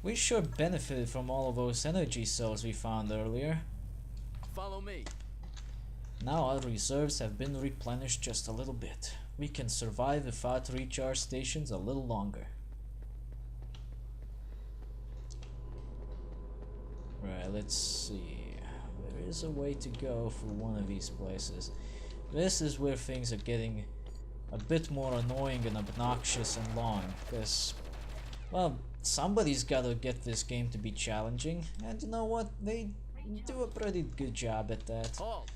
We sure benefited from all of those energy cells we found earlier. Follow me. Now our reserves have been replenished just a little bit. We can survive without recharge stations a little longer. Right, let's see. There is a way to go for one of these places. This is where things are getting a bit more annoying and obnoxious and long, because, well, somebody's gotta get this game to be challenging, and you know what? They do a pretty good job at that. Halt.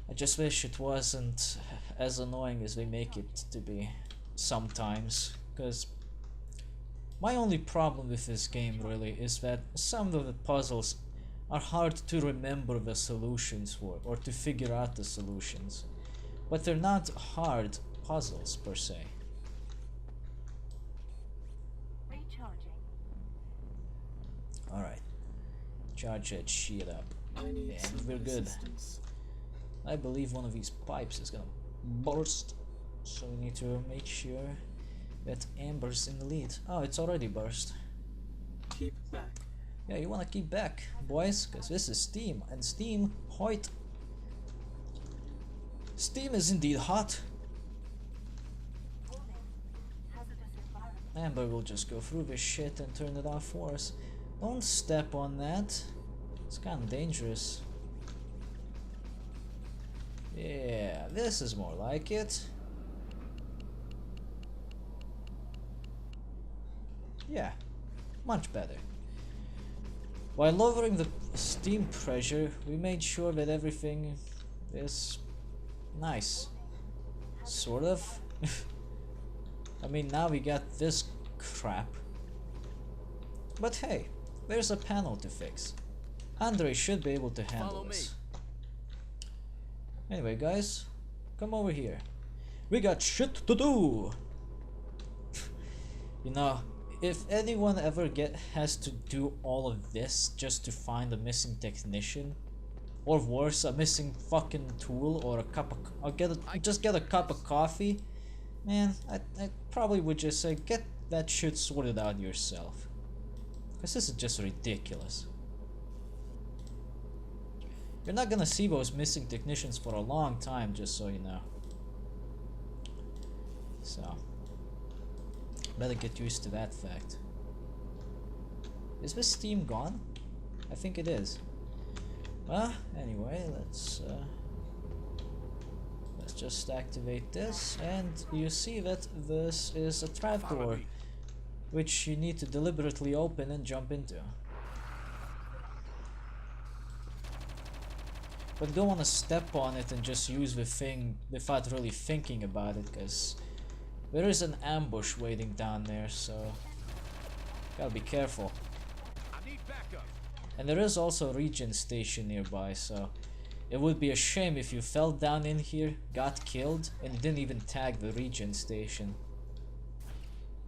I just wish it wasn't as annoying as they make it to be sometimes, because my only problem with this game really is that some of the puzzles are hard to remember the solutions for, or to figure out the solutions, but they're not hard puzzles per se. Recharging. Alright, charge that shit up, and we're good. I believe one of these pipes is gonna burst, so we need to make sure that Amber's in the lead. Oh, it's already burst. Keep back. Yeah, you wanna keep back, boys, because this is Steam, and Steam, hoit. Steam is indeed hot. Warning. Hazardous environment. Amber will just go through this shit and turn it off for us. Don't step on that. It's kinda dangerous. Yeah, this is more like it. Yeah, much better. While lowering the steam pressure, we made sure that everything is nice. Sort of. I mean, now we got this crap. But hey, there's a panel to fix. Andre should be able to handle Follow me. this. Anyway, guys, come over here. We got shit to do. You know, if anyone ever has to do all of this just to find a missing technician, or worse, a missing fucking tool, or a cup of, just get a cup of coffee, man, I probably would just say get that shit sorted out yourself, because this is just ridiculous. You're not gonna see those missing technicians for a long time, just so you know. So, better get used to that fact. Is this steam gone? I think it is. Well, anyway, let's just activate this, and you see that this is a trapdoor, which you need to deliberately open and jump into. But you don't want to step on it and just use the thing without really thinking about it, because there is an ambush waiting down there, so gotta be careful. I need backup. And there is also a regen station nearby, so it would be a shame if you fell down in here, got killed, and didn't even tag the regen station.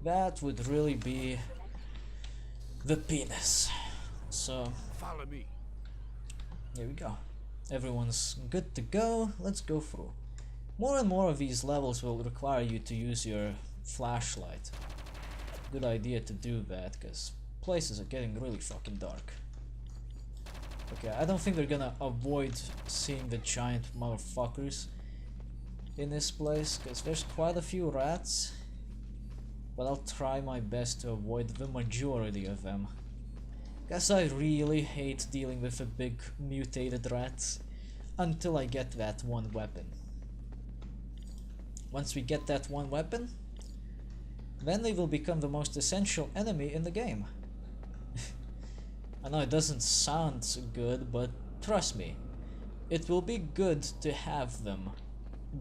That would really be the penis. So Follow me. here we go. Everyone's good to go. Let's go through. More and more of these levels will require you to use your flashlight. Good idea to do that, because places are getting really fucking dark. Okay, I don't think they're gonna avoid seeing the giant motherfuckers in this place, because there's quite a few rats. But I'll try my best to avoid the majority of them. Guess I really hate dealing with the big mutated rats until I get that one weapon. Once we get that one weapon, then they will become the most essential enemy in the game. I know it doesn't sound so good, but trust me, it will be good to have them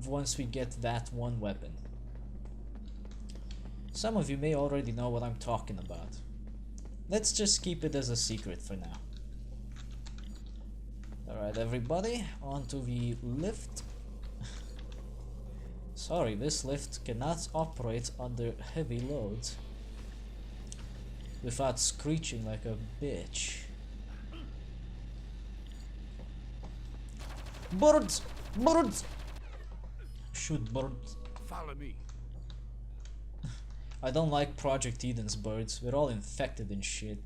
once we get that one weapon. Some of you may already know what I'm talking about. Let's just keep it as a secret for now. Alright everybody, onto the lift. Sorry, this lift cannot operate under heavy loads without screeching like a bitch. Birds! Birds! Shoot birds. Follow me. I don't like Project Eden's birds. We're all infected and shit.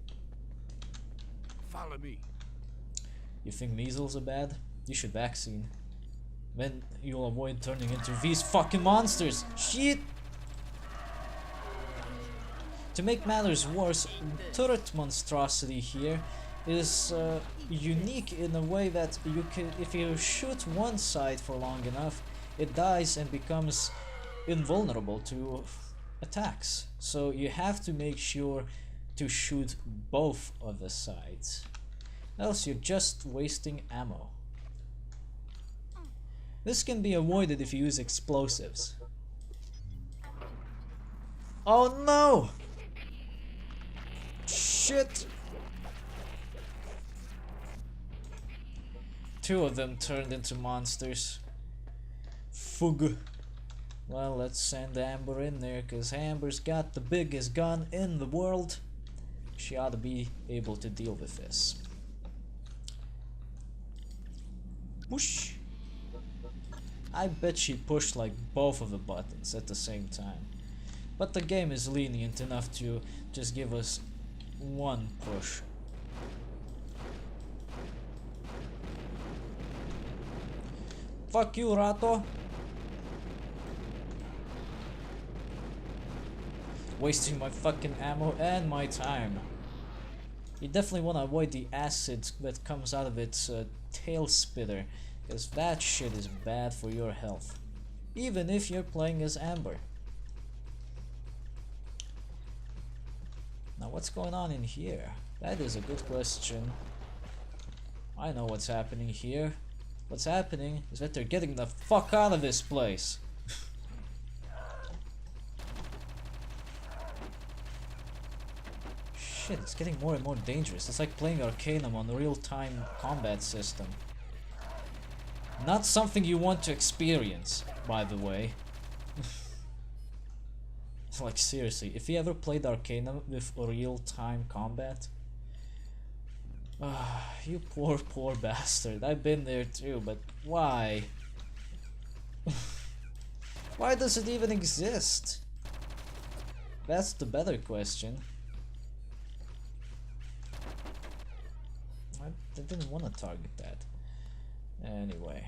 Follow me. You think measles are bad? You should vaccine. Then you'll avoid turning into these fucking monsters. Shit! To make matters worse, turret monstrosity here is unique in a way that you can, if you shoot one side for long enough, it dies and becomes invulnerable to attacks. So you have to make sure to shoot both of the sides, else you're just wasting ammo. This can be avoided if you use explosives. Oh no! Shit! Two of them turned into monsters. Fug. Well, let's send Amber in there, cause Amber's got the biggest gun in the world. She ought to be able to deal with this. Whoosh! I bet she pushed like both of the buttons at the same time. But the game is lenient enough to just give us one push. Fuck you, Rato! Wasting my fucking ammo and my time. You definitely want to avoid the acid that comes out of its tail spitter, because that shit is bad for your health, even if you're playing as Amber. Now what's going on in here? That is a good question. I know what's happening here. What's happening is that they're getting the fuck out of this place. Shit, it's getting more and more dangerous. It's like playing Arcanum on a real-time combat system. Not something you want to experience, by the way. Like seriously, if you ever played Arcanum with real-time combat, you poor bastard. I've been there too, but why? Why does it even exist? That's the better question. I didn't want to target that. Anyway,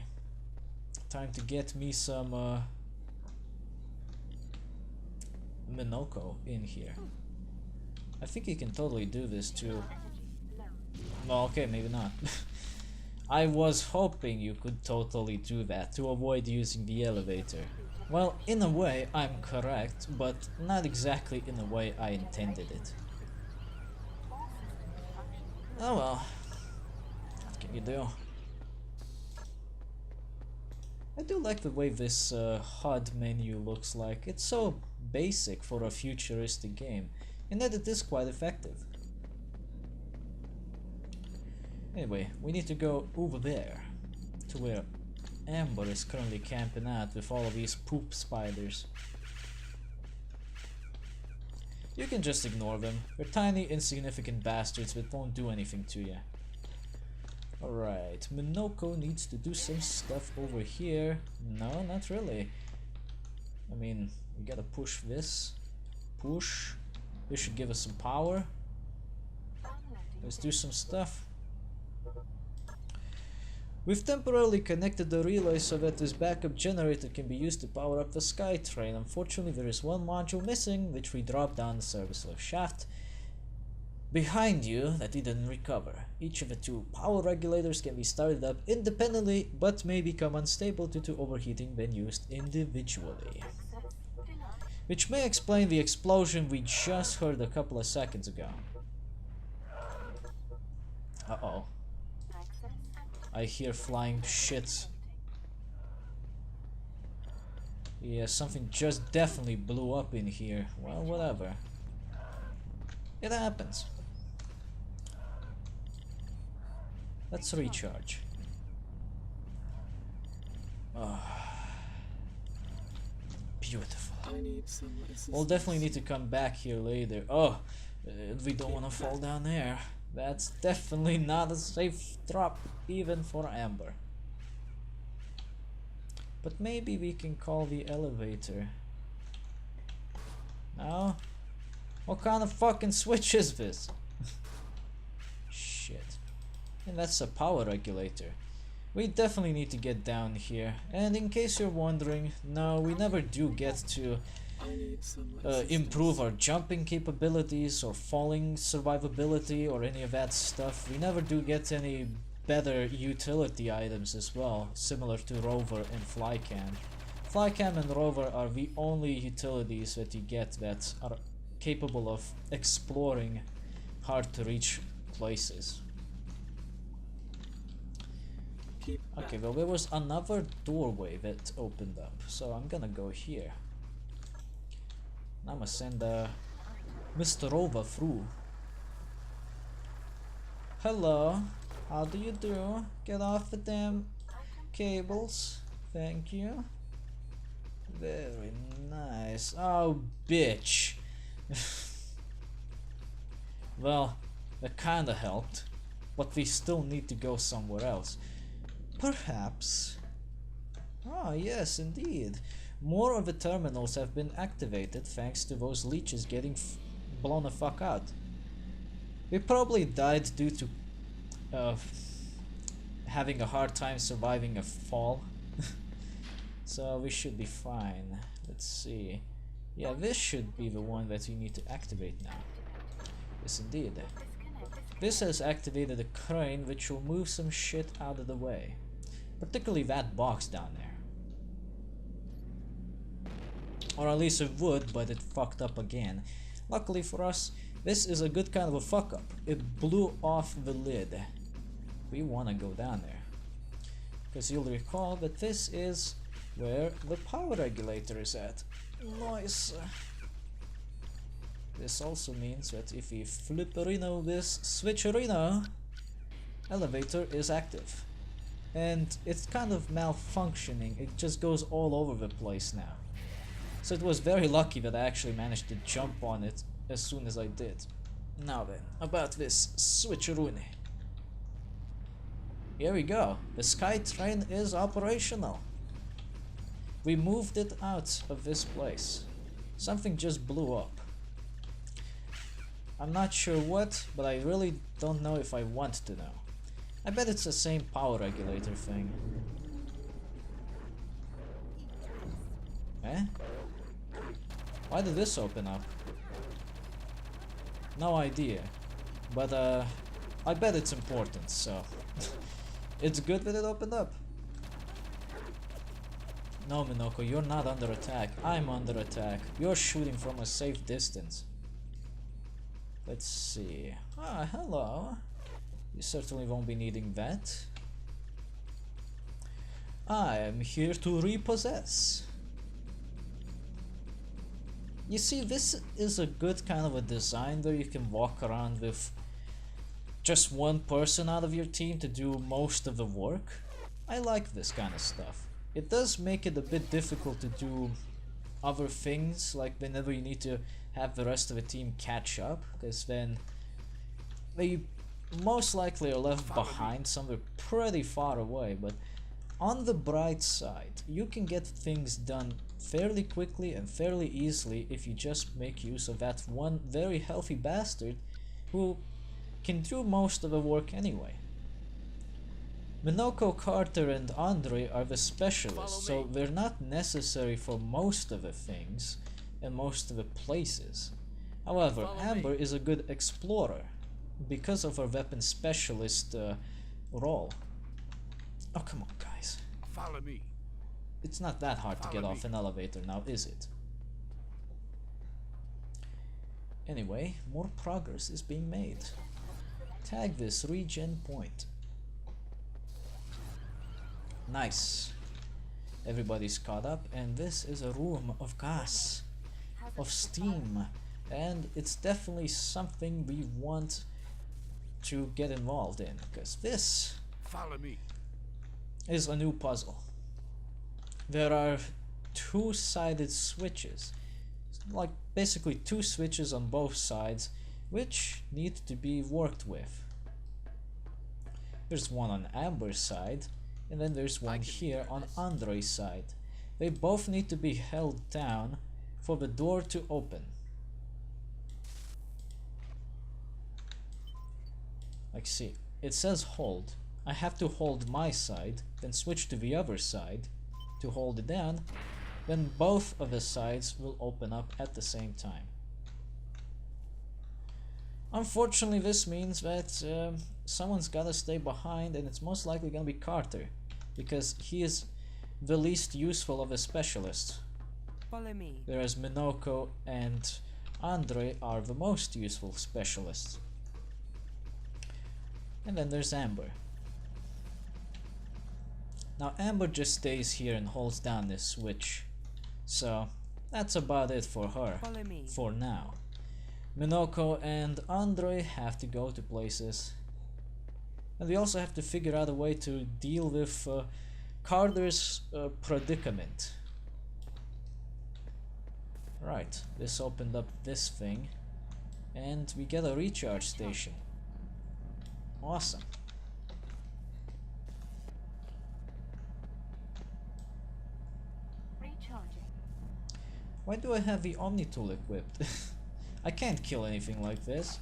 time to get me some Minoko in here. I think you can totally do this too. Well, okay, maybe not. I was hoping you could totally do that to avoid using the elevator. Well, in a way I'm correct, but not exactly in the way I intended it. Oh well, what can you do? I do like the way this HUD menu looks like. It's so basic for a futuristic game, and yet it is quite effective. Anyway, we need to go over there, to where Amber is currently camping out with all of these poop spiders. You can just ignore them. They're tiny, insignificant bastards that won't do anything to you. Alright, Minoko needs to do some stuff over here. No, not really. I mean, we gotta push this. Push. This should give us some power. Let's do some stuff. We've temporarily connected the relay so that this backup generator can be used to power up the SkyTrain. Unfortunately, there is one module missing, which we dropped down the service lift shaft behind you that we didn't recover. Each of the two power regulators can be started up independently, but may become unstable due to overheating when used individually. Which may explain the explosion we just heard a couple of seconds ago. Uh-oh. I hear flying shit. Yeah, something just definitely blew up in here. Well, whatever. It happens. Let's recharge. Oh. Beautiful. We'll definitely need to come back here later. Oh, we don't want to fall down there. That's definitely not a safe drop, even for Amber. But maybe we can call the elevator. Oh, what kind of fucking switch is this? Shit. And that's a power regulator. We definitely need to get down here. And in case you're wondering, no, we never do get to I need some improve our jumping capabilities or falling survivability or any of that stuff. We never do get any better utility items as well, similar to Rover and Flycam. Flycam and Rover are the only utilities that you get that are capable of exploring hard to reach places. Keep back. Okay, well there was another doorway that opened up, so I'm gonna go here. I'm gonna send Mr. Rover through. Hello, how do you do? Get off the damn cables. Thank you. Very nice. Oh, bitch. Well, that kinda helped, but we still need to go somewhere else. Perhaps. Oh, yes, indeed. More of the terminals have been activated thanks to those leeches getting blown the fuck out. We probably died due to having a hard time surviving a fall. So we should be fine. Let's see. Yeah, this should be the one that you need to activate now. Yes, indeed. This has activated a crane which will move some shit out of the way. Particularly that box down there. Or at least it would, but it fucked up again. Luckily for us, this is a good kind of a fuck up. It blew off the lid. We wanna go down there. Because you'll recall that this is where the power regulator is at. Nice. This also means that if we flipperino this switcherino, elevator is active. And it's kind of malfunctioning, it just goes all over the place now. So it was very lucky that I actually managed to jump on it as soon as I did. Now then, about this switcheroonie. Here we go, the sky train is operational. We moved it out of this place. Something just blew up. I'm not sure what, but I really don't know if I want to know. I bet it's the same power regulator thing. Eh? Why did this open up? No idea. But I bet it's important, so it's good that it opened up. No, Minoko, you're not under attack. I'm under attack. You're shooting from a safe distance. Let's see. Ah, hello. You certainly won't be needing that. I am here to repossess. You see, this is a good kind of a design where you can walk around with just one person out of your team to do most of the work. I like this kind of stuff. It does make it a bit difficult to do other things, like whenever you need to have the rest of the team catch up, because then they most likely are left behind somewhere pretty far away. But on the bright side, you can get things done fairly quickly and fairly easily if you just make use of that one very healthy bastard who can do most of the work anyway. Minoko, Carter and Andre are the specialists, so they're not necessary for most of the things and most of the places. However, Amber is a good explorer because of her weapon specialist role. Oh, come on, guys. Follow me. It's not that hard to get off an elevator now, is it? Anyway, more progress is being made. Tag this regen point. Nice. Everybody's caught up, and this is a room of gas, of steam, and it's definitely something we want to get involved in, because this Follow me. is a new puzzle. There are two-sided switches, like basically two switches on both sides, which need to be worked with. There's one on Amber's side, and then there's one here on Andre's side. They both need to be held down for the door to open. Like, see, it says hold. I have to hold my side, then switch to the other side to hold it down. Then both of the sides will open up at the same time. Unfortunately, this means that someone's gotta stay behind, and it's most likely gonna be Carter, because he is the least useful of the specialists. Follow me. Whereas Minoko and Andre are the most useful specialists. And then there's Amber. Now Amber just stays here and holds down this switch. So that's about it for her, Follow me. for now. Minoko and Andre have to go to places. And we also have to figure out a way to deal with Carter's predicament. Right, this opened up this thing. And we get a recharge station. Awesome. Recharging. Why do I have the Omni tool equipped? I can't kill anything like this.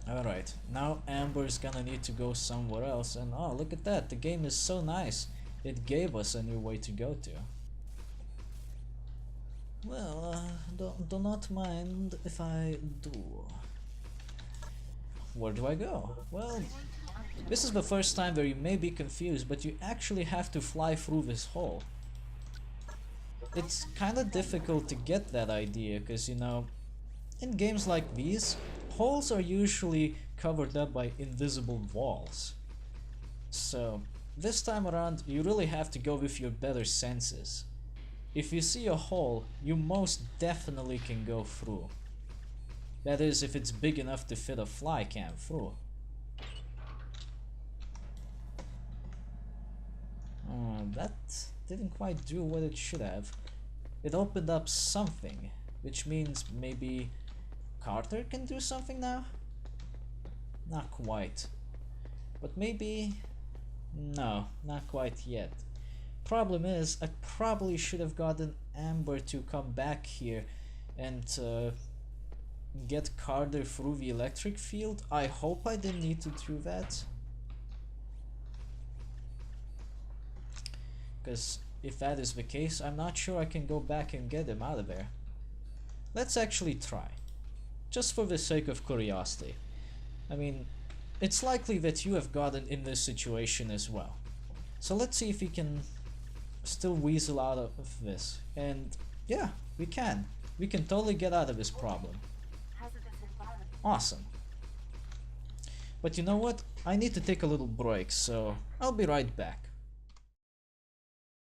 Alright, now Amber's gonna need to go somewhere else, and oh, look at that, the game is so nice. It gave us a new way to go to. Well, do not mind if I do. Where do I go? Well, this is the first time where you may be confused, but you actually have to fly through this hole. It's kinda difficult to get that idea, because you know, in games like these, holes are usually covered up by invisible walls. So, this time around, you really have to go with your better senses. If you see a hole, you most definitely can go through. That is, if it's big enough to fit a fly cam through. That didn't quite do what it should have. It opened up something, which means maybe Carter can do something now? Not quite. But maybe... no, not quite yet. Problem is, I probably should have gotten Amber to come back here and get Carter through the electric field. I hope I didn't need to do that. Because if that is the case, I'm not sure I can go back and get him out of there. Let's actually try. Just for the sake of curiosity. I mean, it's likely that you have gotten in this situation as well. So let's see if we can still weasel out of this. And yeah, we can. We can totally get out of this problem. Hazardous environment. Awesome. But you know what? I need to take a little break, so I'll be right back.